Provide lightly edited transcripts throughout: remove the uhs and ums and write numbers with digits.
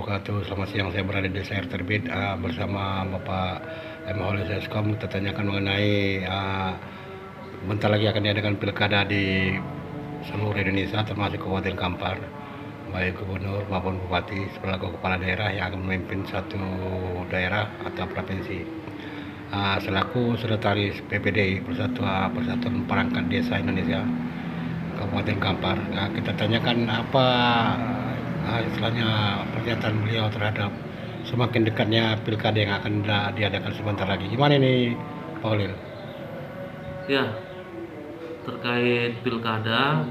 wabarakatuh. Selamat siang, saya berada di Desa Air Terbit bersama Bapak M. Holis Eskom. Kita tanyakan mengenai bentar lagi akan diadakan pilkada di seluruh Indonesia termasuk Kabupaten Kampar, baik gubernur maupun bupati selaku kepala daerah yang akan memimpin satu daerah atau provinsi. Selaku sekretaris PPD Persatuan Perangkat Desa Indonesia Kabupaten Kampar, kita tanyakan apa istilahnya pernyataan beliau terhadap semakin dekatnya pilkada yang akan diadakan sebentar lagi. Gimana ini, Pak Olil? Ya, terkait pilkada,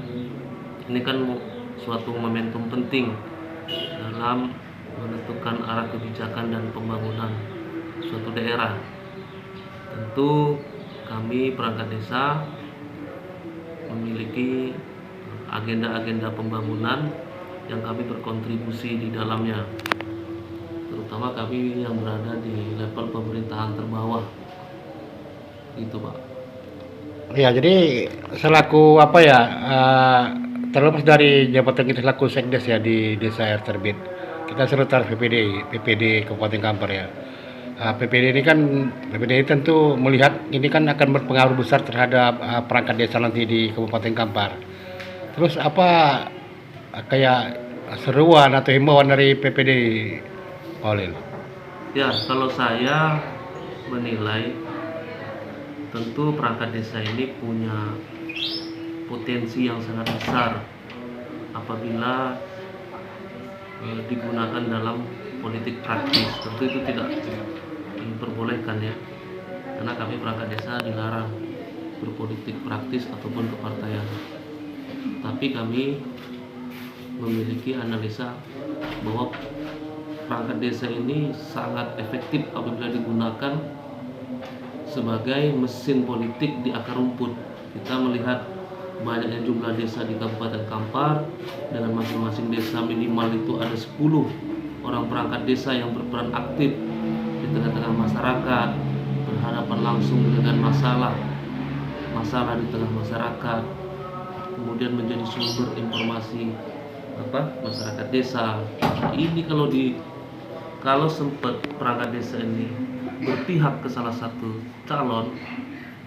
ini kan suatu momentum penting dalam menentukan arah kebijakan dan pembangunan suatu daerah. Tentu kami perangkat desa memiliki agenda-agenda pembangunan yang kami berkontribusi di dalamnya, terutama kami yang berada di level pemerintahan terbawah, gitu Pak. Ya, jadi selaku apa ya, terlepas dari jabatan kita selaku sekdes ya di Desa Air Terbit, kita sekretaris PPD Kabupaten Kampar ya. PPD ini kan PPD tentu melihat ini kan akan berpengaruh besar terhadap perangkat desa nanti di Kabupaten Kampar. Terus apa kayak seruan atau himbauan dari PPD, Pak Olil? Ya, kalau saya menilai tentu perangkat desa ini punya potensi yang sangat besar apabila digunakan dalam politik praktis. Tentu itu tidak diperbolehkan ya, karena kami perangkat desa dilarang berpolitik praktis ataupun kepartaian. Tapi kami memiliki analisa bahwa perangkat desa ini sangat efektif apabila digunakan sebagai mesin politik di akar rumput. Kita melihat banyaknya jumlah desa di Kabupaten Kampar, dengan masing-masing desa minimal itu ada 10 orang perangkat desa yang berperan aktif di tengah-tengah masyarakat, berhadapan langsung dengan masalah di tengah masyarakat, kemudian menjadi sumber informasi masyarakat desa. Ini kalau sempat perangkat desa ini berpihak ke salah satu calon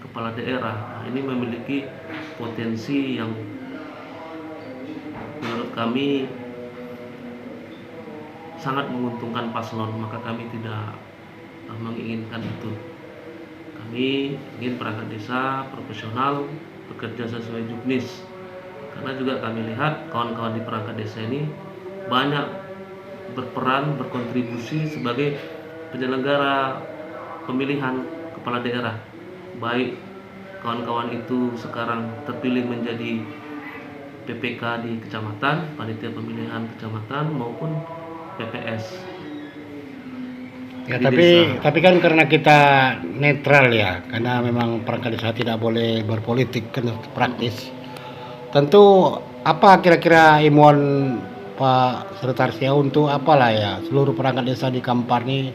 kepala daerah, ini memiliki potensi yang menurut kami sangat menguntungkan paslon, maka kami tidak menginginkan itu. Kami ingin perangkat desa profesional, bekerja sesuai juknis, karena juga kami lihat kawan-kawan di perangkat desa ini banyak berperan, berkontribusi sebagai penyelenggara pemilihan kepala daerah, baik kawan-kawan itu sekarang terpilih menjadi PPK di kecamatan, panitia pemilihan kecamatan, maupun PPS. Ya, Di tapi kan karena kita netral ya, karena memang perangkat desa tidak boleh berpolitik kan praktis. Tentu apa kira-kira imbauan Pak Sekretaris ya untuk apalah ya seluruh perangkat desa di Kampar ini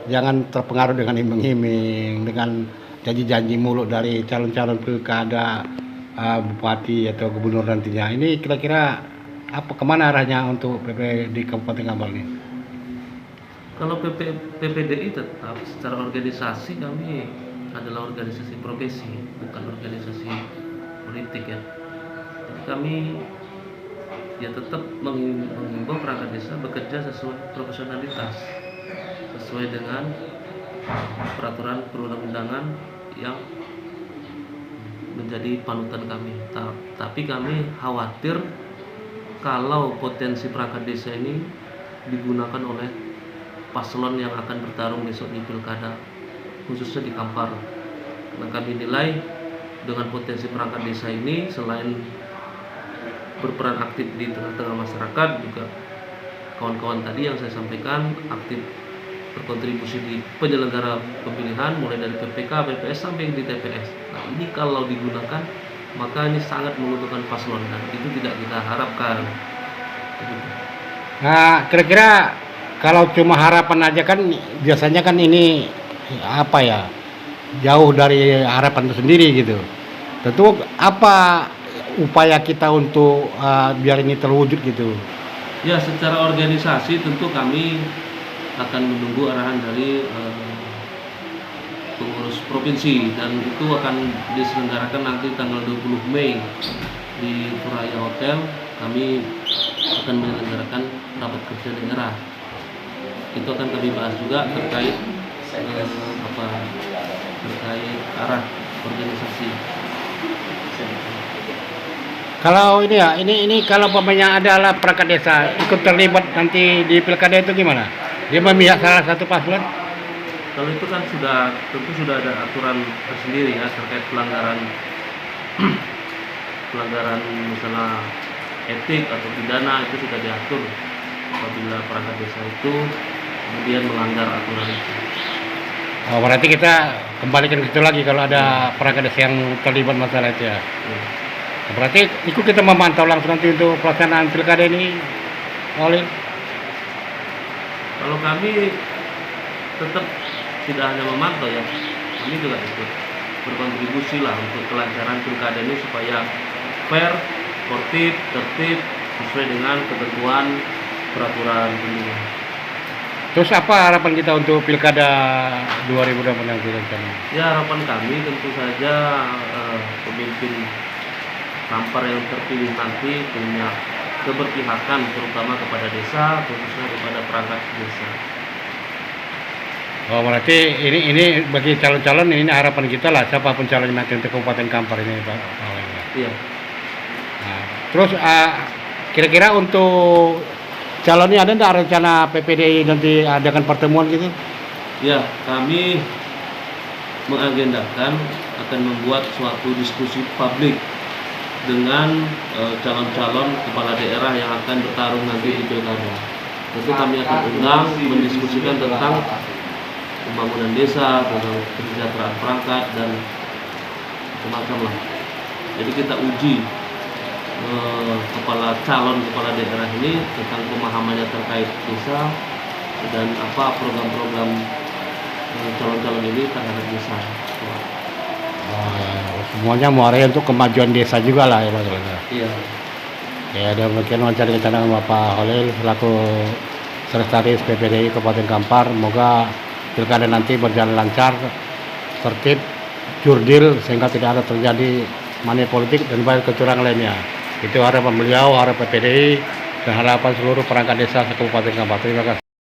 jangan terpengaruh dengan iming-iming, dengan janji-janji mulut dari calon-calon pilkada, bupati atau gubernur nantinya. Ini kira-kira apa kemana arahnya untuk PP di Kabupaten Kampar ini? Kalau PPDI tetap secara organisasi kami adalah organisasi profesi, bukan organisasi politik ya. Jadi kami ya tetap mengimbau perangkat desa bekerja sesuai profesionalitas, sesuai dengan peraturan perundang-undangan yang menjadi panutan kami. Tapi kami khawatir kalau potensi perangkat desa ini digunakan oleh paslon yang akan bertarung besok di pilkada, khususnya di Kampar. Karena kami nilai dengan potensi perangkat desa ini selain berperan aktif di tengah-tengah masyarakat, juga kawan-kawan tadi yang saya sampaikan aktif berkontribusi di penyelenggara pemilihan mulai dari PPK, PPS sampai di TPS. Nah, ini kalau digunakan maka ini sangat menguntungkan paslon dan itu tidak kita harapkan. Nah, kira-kira kalau cuma harapan aja kan biasanya kan ini apa ya jauh dari harapan itu sendiri gitu. Tentu apa upaya kita untuk biar ini terwujud gitu, Ya, secara organisasi tentu kami akan menunggu arahan dari pengurus provinsi, dan itu akan diselenggarakan nanti tanggal 20 Mei di Puraya Hotel. Kami akan menyelenggarakan rapat kerja daerah. Itu akan kami bahas juga terkait terkait arah organisasi. Kalau ini ya, ini kalau pemainnya adalah perangkat desa ikut terlibat nanti di pilkada itu gimana? Dia memihak salah satu paslon? Kalau itu kan tentu sudah ada aturan tersendiri ya terkait pelanggaran misalnya etik atau pidana, itu sudah diatur apabila perangkat desa itu kemudian melanggar aturan itu. Oh, berarti kita kembalikan ke situ lagi kalau ada perangkat desa yang terlibat masalah itu ya. Ya. Berarti itu kita memantau langsung nanti untuk pelaksanaan pilkada ini oleh. Kalau kami tetap tidak hanya memantau ya, kami juga ikut berkontribusi lah untuk kelancaran pilkada ini supaya fair, sportif, tertib, sesuai dengan ketentuan peraturan pemilu. Terus apa harapan kita untuk pilkada 2020 nanti rencana? Ya, harapan kami tentu saja pemimpin Kampar yang terpilih nanti punya keberpihakan terutama kepada desa, khususnya kepada perangkat desa. Oh, berarti ini bagi calon-calon ini harapan kita lah, siapapun calonnya nanti untuk Kabupaten Kampar ini, Pak. Iya. Nah, terus kira-kira untuk calonnya ada nggak rencana PPDI nanti adakan pertemuan gitu? Ya, kami mengagendakan akan membuat suatu diskusi publik dengan calon-calon kepala daerah yang akan bertarung nanti di pilkada. Tentu kami akan undang mendiskusikan tentang pembangunan desa, tentang kesejahteraan perangkat dan macam-macam lah. Jadi kita uji calon kepala daerah ini tentang pemahamannya terkait desa dan apa program-program calon-calon ini terhadap desa. Semuanya muaranya untuk kemajuan desa juga lah ya Pak. Iya. Ya, ada mungkin wawancara kita dengan Bapak Holil selaku Sekretaris PPDI Kabupaten Kampar. Semoga pilkada nanti berjalan lancar, tertib, jurdil sehingga tidak ada terjadi money politik dan banyak kecurangan lainnya. Itu harapan beliau, harapan PPDI dan harapan seluruh perangkat desa Kabupaten Kampar. Terima kasih.